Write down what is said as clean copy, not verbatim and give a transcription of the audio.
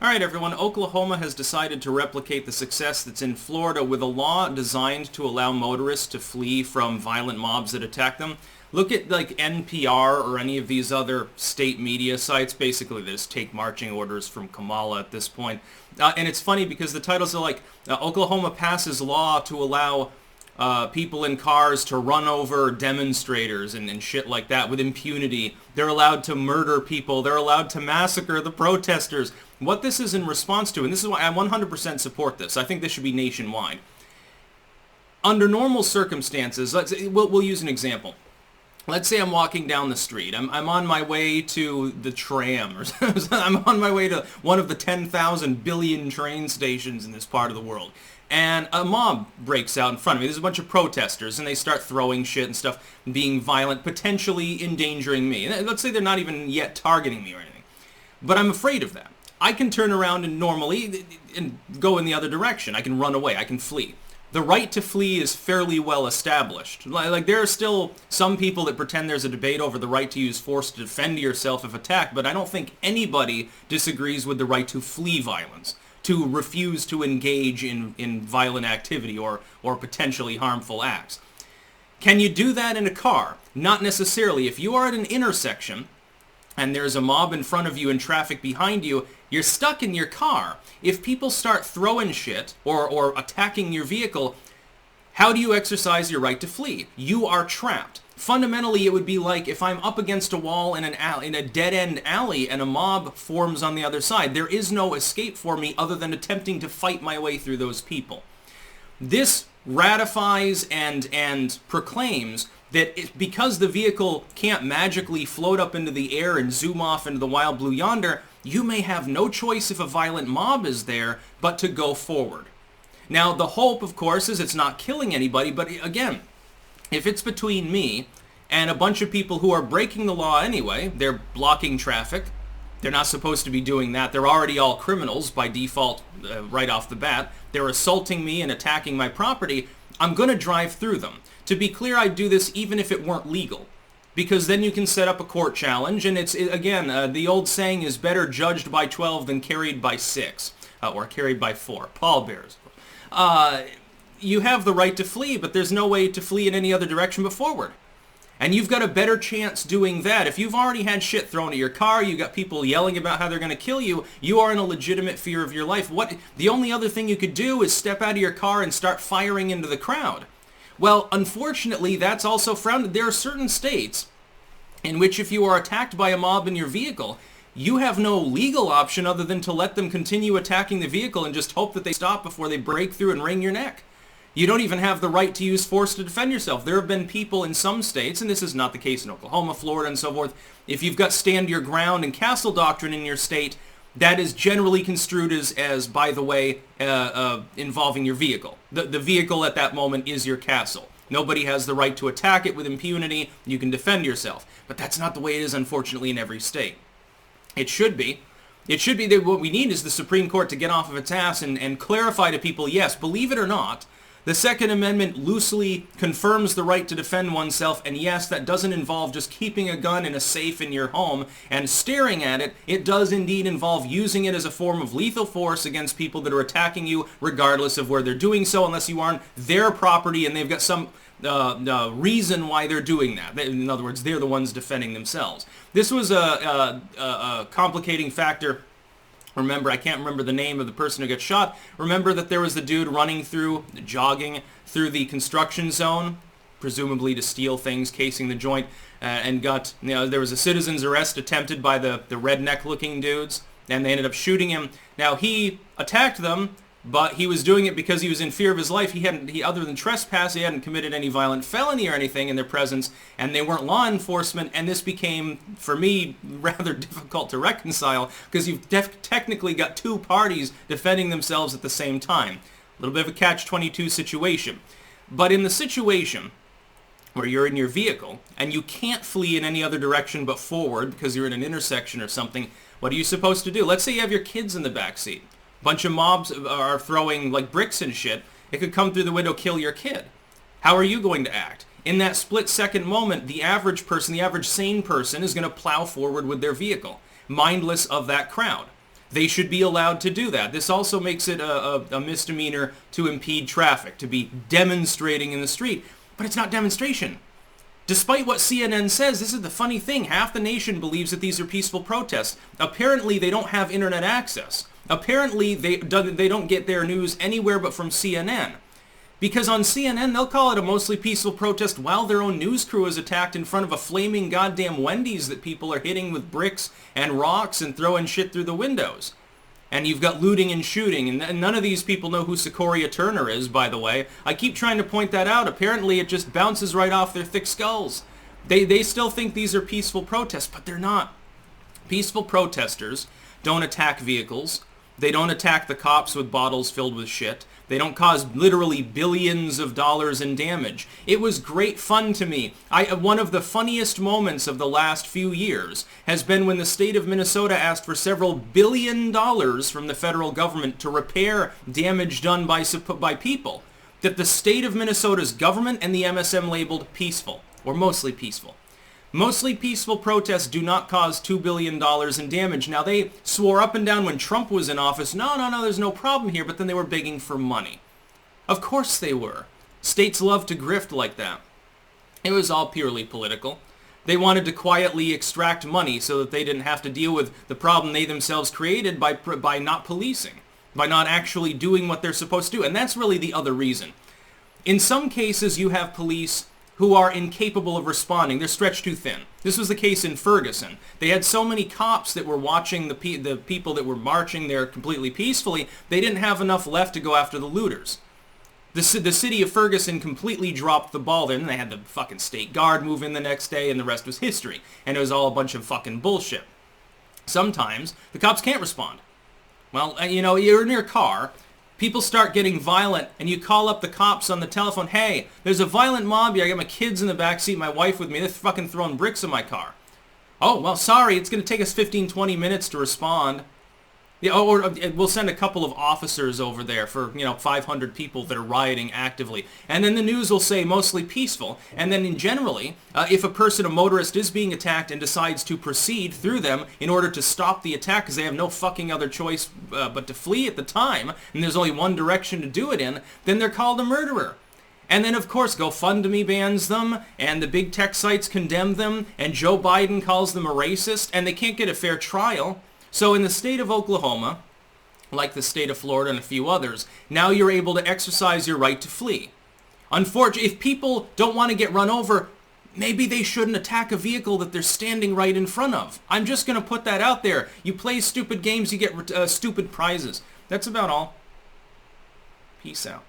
All right, everyone. Oklahoma has decided to replicate the success that's in Florida with a law designed to allow motorists to flee from violent mobs that attack them. Look at like NPR or any of these other state media sites. Basically, they just take marching orders from Kamala at this point. And it's funny because the titles are like, Oklahoma passes law to allow people in cars to run over demonstrators and shit like that with impunity. They're allowed to murder people. They're allowed to massacre the protesters. What this is in response to, and this is why I 100% support this, I think this should be nationwide. Under normal circumstances, we'll use an example. Let's say I'm walking down the street. I'm on my way to the tram, or I'm on my way to one of the 10,000 billion train stations in this part of the world. And a mob breaks out in front of me. There's a bunch of protesters, and they start throwing shit and stuff, being violent, potentially endangering me. And let's say they're not even yet targeting me or anything. But I'm afraid of that. I can turn around and normally and go in the other direction. I can run away. I can flee. The right to flee is fairly well established. Like, there are still some people that pretend there's a debate over the right to use force to defend yourself if attacked, but I don't think anybody disagrees with the right to flee violence, to refuse to engage in violent activity or potentially harmful acts. Can you do that in a car? Not necessarily. If you are at an intersection and there's a mob in front of you and traffic behind you, you're stuck in your car. If people start throwing shit or attacking your vehicle, how do you exercise your right to flee? You are trapped. Fundamentally, it would be like if I'm up against a wall in a dead-end alley and a mob forms on the other side. There is no escape for me other than attempting to fight my way through those people. This ratifies and proclaims that because the vehicle can't magically float up into the air and zoom off into the wild blue yonder, you may have no choice if a violent mob is there but to go forward. Now, the hope, of course, is it's not killing anybody, but again, if it's between me and a bunch of people who are breaking the law anyway, they're blocking traffic, they're not supposed to be doing that, they're already all criminals by default right off the bat, they're assaulting me and attacking my property, I'm going to drive through them. To be clear, I'd do this even if it weren't legal, because then you can set up a court challenge, and again, the old saying is better judged by 12 than carried by 6, or carried by 4, pallbearers. You have the right to flee, but there's no way to flee in any other direction but forward. And you've got a better chance doing that. If you've already had shit thrown at your car, you've got people yelling about how they're going to kill you, you are in a legitimate fear of your life. The only other thing you could do is step out of your car and start firing into the crowd. Well, unfortunately, that's also frowned. There are certain states in which if you are attacked by a mob in your vehicle, you have no legal option other than to let them continue attacking the vehicle and just hope that they stop before they break through and wring your neck. You don't even have the right to use force to defend yourself. There have been people in some states, and this is not the case in Oklahoma, Florida, and so forth, if you've got stand your ground and castle doctrine in your state, that is generally construed as by the way, involving your vehicle. The vehicle at that moment is your castle. Nobody has the right to attack it with impunity. You can defend yourself. But that's not the way it is, unfortunately, in every state. It should be. It should be that what we need is the Supreme Court to get off of its ass and clarify to people, yes, believe it or not, the Second Amendment loosely confirms the right to defend oneself, and yes, that doesn't involve just keeping a gun in a safe in your home and staring at it. It does indeed involve using it as a form of lethal force against people that are attacking you, regardless of where they're doing so, unless you aren't their property and they've got some reason why they're doing that. In other words, they're the ones defending themselves. This was a complicating factor. Remember, I can't remember the name of the person who got shot. Remember that there was the dude jogging through the construction zone, presumably to steal things, casing the joint, and there was a citizen's arrest attempted by the redneck-looking dudes, and they ended up shooting him. Now, he attacked them, but he was doing it because he was in fear of his life. He other than trespass, he hadn't committed any violent felony or anything in their presence, and they weren't law enforcement, and this became, for me, rather difficult to reconcile, because you've technically got two parties defending themselves at the same time. A little bit of a catch-22 situation. But in the situation where you're in your vehicle, and you can't flee in any other direction but forward because you're in an intersection or something, what are you supposed to do? Let's say you have your kids in the back seat. Bunch of mobs are throwing like bricks and shit. It could come through the window, kill your kid. How are you going to act? In that split-second moment, the average person, the average sane person, is going to plow forward with their vehicle, mindless of that crowd. They should be allowed to do that. This also makes it a misdemeanor to impede traffic, to be demonstrating in the street. But it's not demonstration. Despite what CNN says, this is the funny thing, half the nation believes that these are peaceful protests. Apparently, they don't have internet access. Apparently, they don't get their news anywhere but from CNN. Because on CNN, they'll call it a mostly peaceful protest while their own news crew is attacked in front of a flaming goddamn Wendy's that people are hitting with bricks and rocks and throwing shit through the windows. And you've got looting and shooting, and none of these people know who Secoria Turner is, by the way. I keep trying to point that out. Apparently, it just bounces right off their thick skulls. They still think these are peaceful protests, but they're not. Peaceful protesters don't attack vehicles. They don't attack the cops with bottles filled with shit. They don't cause literally billions of dollars in damage. It was great fun to me. One of the funniest moments of the last few years has been when the state of Minnesota asked for several $1 billion from the federal government to repair damage done by people that the state of Minnesota's government and the MSM labeled peaceful, or mostly peaceful. Mostly peaceful protests do not cause $2 billion in damage. Now, they swore up and down when Trump was in office, no, there's no problem here, but then they were begging for money. Of course they were. States love to grift like that. It was all purely political. They wanted to quietly extract money so that they didn't have to deal with the problem they themselves created by not policing, by not actually doing what they're supposed to do. And that's really the other reason. In some cases, you have police who are incapable of responding. They're stretched too thin. This was the case in Ferguson. They had so many cops that were watching the people that were marching there completely peacefully, they didn't have enough left to go after the looters. The city of Ferguson completely dropped the ball there, and they had the fucking state guard move in the next day, and the rest was history. And it was all a bunch of fucking bullshit. Sometimes the cops can't respond. Well, you're in your car, people start getting violent, and you call up the cops on the telephone, hey, there's a violent mob here, I got my kids in the backseat, my wife with me, they're fucking throwing bricks in my car. Oh, well, sorry, it's going to take us 15-20 minutes to respond. Yeah, or we'll send a couple of officers over there for, 500 people that are rioting actively. And then the news will say mostly peaceful. And then generally, if a motorist is being attacked and decides to proceed through them in order to stop the attack because they have no fucking other choice but to flee at the time, and there's only one direction to do it in, then they're called a murderer. And then, of course, GoFundMe bans them, and the big tech sites condemn them, and Joe Biden calls them a racist, and they can't get a fair trial. So in the state of Oklahoma, like the state of Florida and a few others, now you're able to exercise your right to flee. Unfortunately, if people don't want to get run over, maybe they shouldn't attack a vehicle that they're standing right in front of. I'm just going to put that out there. You play stupid games, you get stupid prizes. That's about all. Peace out.